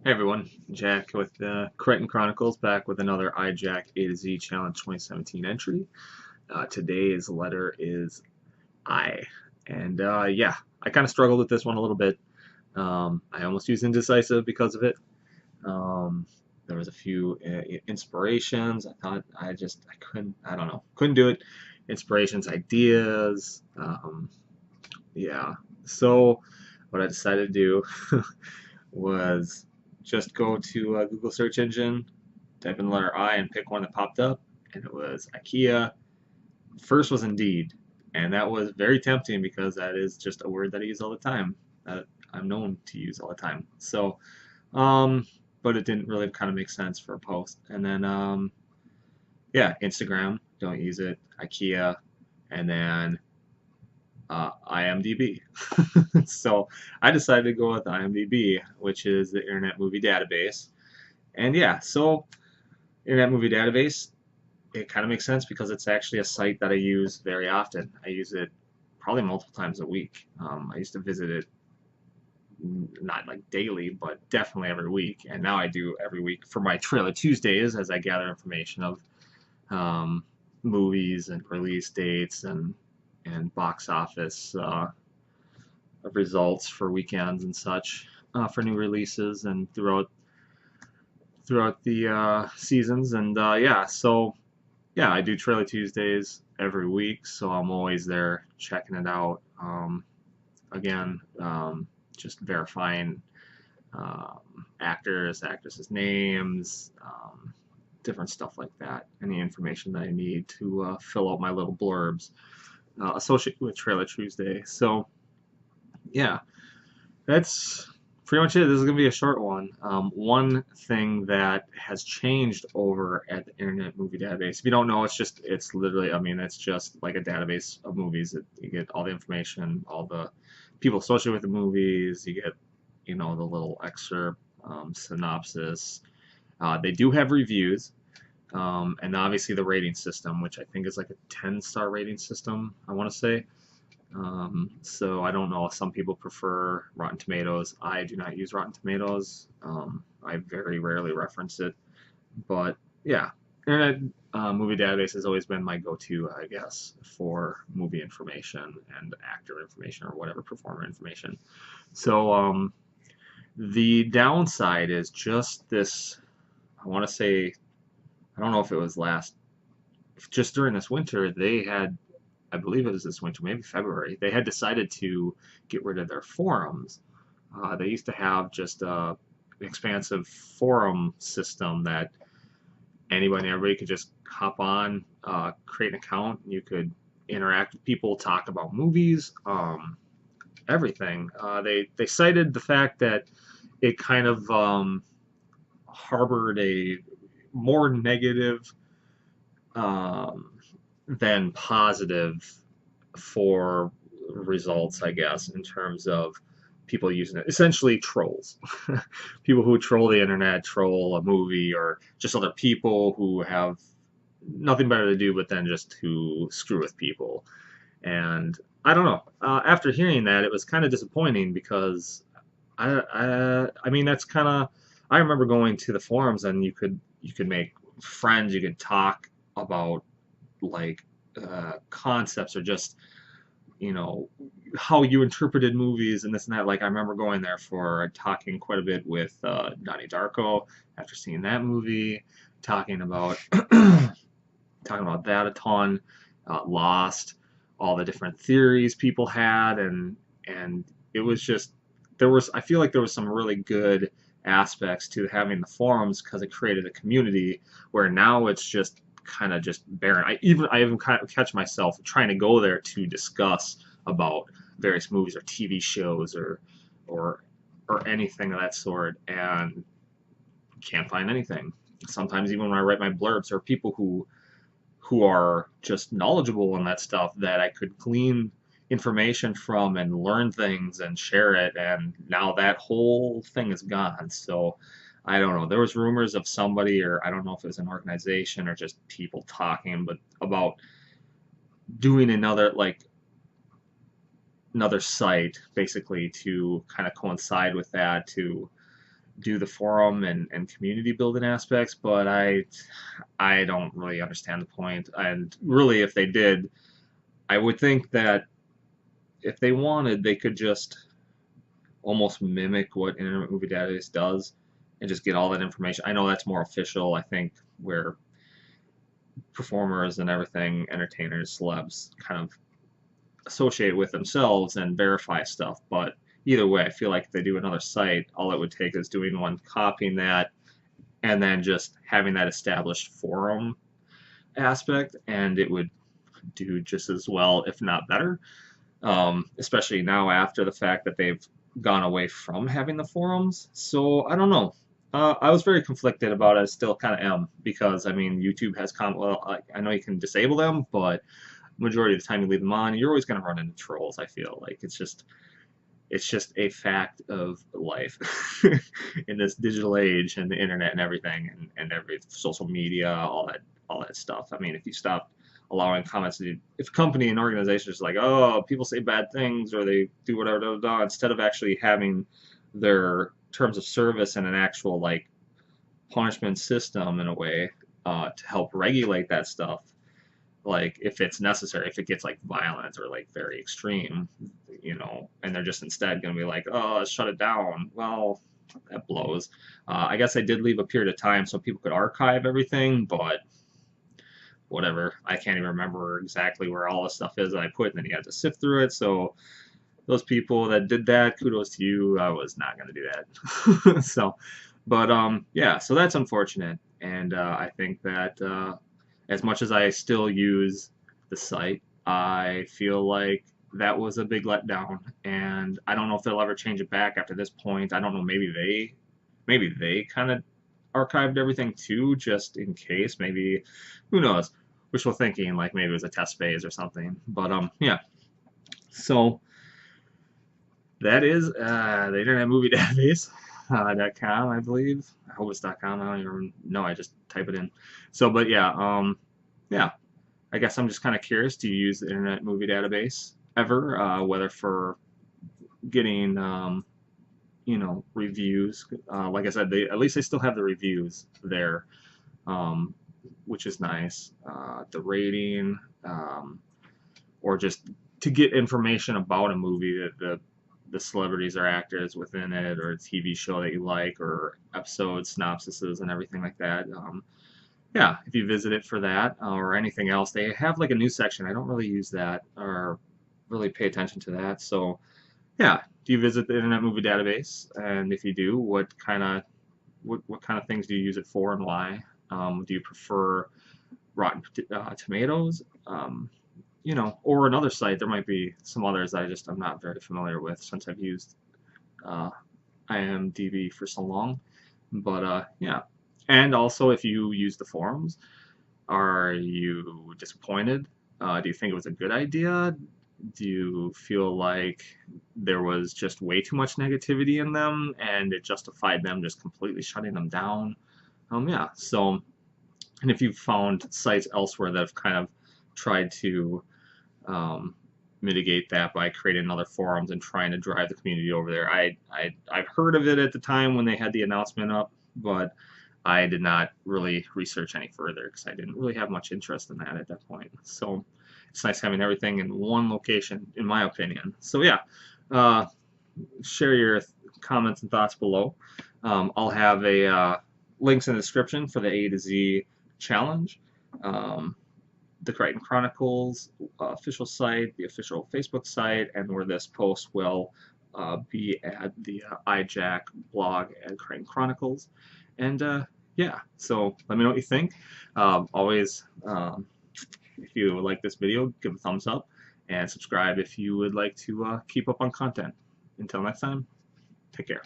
Hey everyone, Jack with Cryton Chronicles back with another iJack A to Z Challenge 2017 entry. Today's letter is I. And yeah, I kind of struggled with this one a little bit. I almost used indecisive because of it. Um, there was a few inspirations. I thought I couldn't, I don't know, couldn't do it. Inspirations, ideas. Yeah. So what I decided to do was just go to a Google search engine, type in the letter I, and pick one that popped up, and it was IKEA. First was Indeed, and that was very tempting because that is just a word that I use all the time, that I'm known to use all the time. So, um, but it didn't really kind of make sense for a post. And then, yeah, Instagram, don't use it. IKEA, and then IMDb. So I decided to go with IMDb, which is the Internet Movie Database. And yeah, so Internet Movie Database, it kind of makes sense because it's actually a site that I use very often. I use it probably multiple times a week. I used to visit it not like daily, but definitely every week. And now I do every week for my Trailer Tuesdays as I gather information of um, movies and release dates and box office results for weekends and such for new releases and throughout the seasons. And yeah, so yeah, I do Trailer Tuesdays every week, so I'm always there checking it out. Again, just verifying actresses' names, different stuff like that. Any information that I need to fill out my little blurbs associated with Trailer Tuesday. So yeah, that's pretty much it. This is going to be a short one. One thing that has changed over at the Internet Movie Database, if you don't know, it's literally, I mean, it's just like a database of movies. You get all the information, all the people associated with the movies. You get, the little excerpt, synopsis. They do have reviews, and obviously the rating system, which I think is like a 10-star rating system, I want to say. So I don't know if some people prefer Rotten Tomatoes. I do not use Rotten Tomatoes. I very rarely reference it, but yeah, Internet Movie Database has always been my go-to, I guess, for movie information and actor information or whatever performer information. So the downside is just this. I want to say, I don't know if it was just during this winter, they had, I believe it was this winter, maybe February, they had decided to get rid of their forums. They used to have just a expansive forum system that everybody could just hop on, create an account, and you could interact with people, talk about movies, everything. They cited the fact that it kind of harbored a more negative um, than positive for results, I guess, in terms of people using it. Essentially, trolls. People who troll the internet, troll a movie, or just other people who have nothing better to do but then just to screw with people. And I don't know. After hearing that, it was kind of disappointing because I mean, that's kind of. I remember going to the forums and you could make friends, you could talk about like concepts or just you know how you interpreted movies and this and that. Like I remember going there for talking quite a bit with Donnie Darko after seeing that movie, talking about talking about that a ton, Lost, all the different theories people had, and it was just I feel like there was some really good aspects to having the forums because it created a community where now it's just kind of just barren. I even kind of catch myself trying to go there to discuss about various movies or TV shows or or anything of that sort, and can't find anything. Sometimes even when I write my blurbs, there are people who are just knowledgeable on that stuff that I could glean information from and learn things and share it, and now that whole thing is gone. So I don't know. There was rumors of somebody, or I don't know if it was an organization or just people talking, but about doing another site basically to kind of coincide with that to do the forum and community building aspects, but I don't really understand the point. And really, if they did, I would think that if they wanted, they could just almost mimic what Internet Movie Database does and just get all that information. I know that's more official, I think, where performers and everything, entertainers, celebs, kind of associate with themselves and verify stuff. But either way, I feel like if they do another site, all it would take is doing one, copying that, and then just having that established forum aspect, and it would do just as well, if not better. Especially now after the fact that they've gone away from having the forums. So I don't know. I was very conflicted about it. I still kind of am because I mean YouTube has well, I know you can disable them, but majority of the time you leave them on, you're always going to run into trolls. I feel like it's just a fact of life in this digital age and the internet and everything and every social media, all that stuff. I mean, if you stop allowing comments, if a company and organization is like, oh, people say bad things or they do whatever, blah, blah, blah, instead of actually having their terms of service and an actual like punishment system in a way to help regulate that stuff, like if it's necessary, if it gets like violent or like very extreme, and they're just instead going to be like, oh, shut it down. Well, that blows. I guess I did leave a period of time so people could archive everything, but whatever. I can't even remember exactly where all the stuff is that I put, and then you had to sift through it. So those people that did that, kudos to you. I was not going to do that. So, but yeah, so that's unfortunate, and I think that as much as I still use the site, I feel like that was a big letdown, and I don't know if they'll ever change it back after this point. I don't know. Maybe they kind of archived everything too, just in case. Maybe, who knows? Wishful thinking, like maybe it was a test phase or something. But yeah. So that is the Internet Movie Database. .com, I believe. I hope it's .com. I don't even know. I just type it in. So, but yeah, yeah. I guess I'm just kind of curious. Do you use the Internet Movie Database ever? Whether for getting, reviews. Like I said, at least they still have the reviews there, which is nice. The rating, or just to get information about a movie that the celebrities or actors within it, or a TV show that you like, or episodes, synopsises, and everything like that. Yeah, if you visit it for that or anything else, they have like a news section. I don't really use that or really pay attention to that. So yeah, do you visit the Internet Movie Database? And if you do, what kind of things do you use it for and why? Do you prefer Rotten Tomatoes? Or another site. There might be some others that I'm not very familiar with since I've used uh, IMDb for so long. But yeah, and also if you use the forums, are you disappointed? Do you think it was a good idea? Do you feel like there was just way too much negativity in them and it justified them just completely shutting them down? Yeah. So, and if you've found sites elsewhere that have kind of tried to um, mitigate that by creating other forums and trying to drive the community over there. I've heard of it at the time when they had the announcement up, but I did not really research any further because I didn't really have much interest in that at that point. So it's nice having everything in one location, in my opinion. So yeah, uh, share your comments and thoughts below. I'll have a links in the description for the A to Z challenge. The Cryton Chronicles official site, the official Facebook site, and where this post will be at the iJack blog at Cryton Chronicles. And yeah, so let me know what you think. Always, if you like this video, give a thumbs up and subscribe if you would like to keep up on content. Until next time, take care.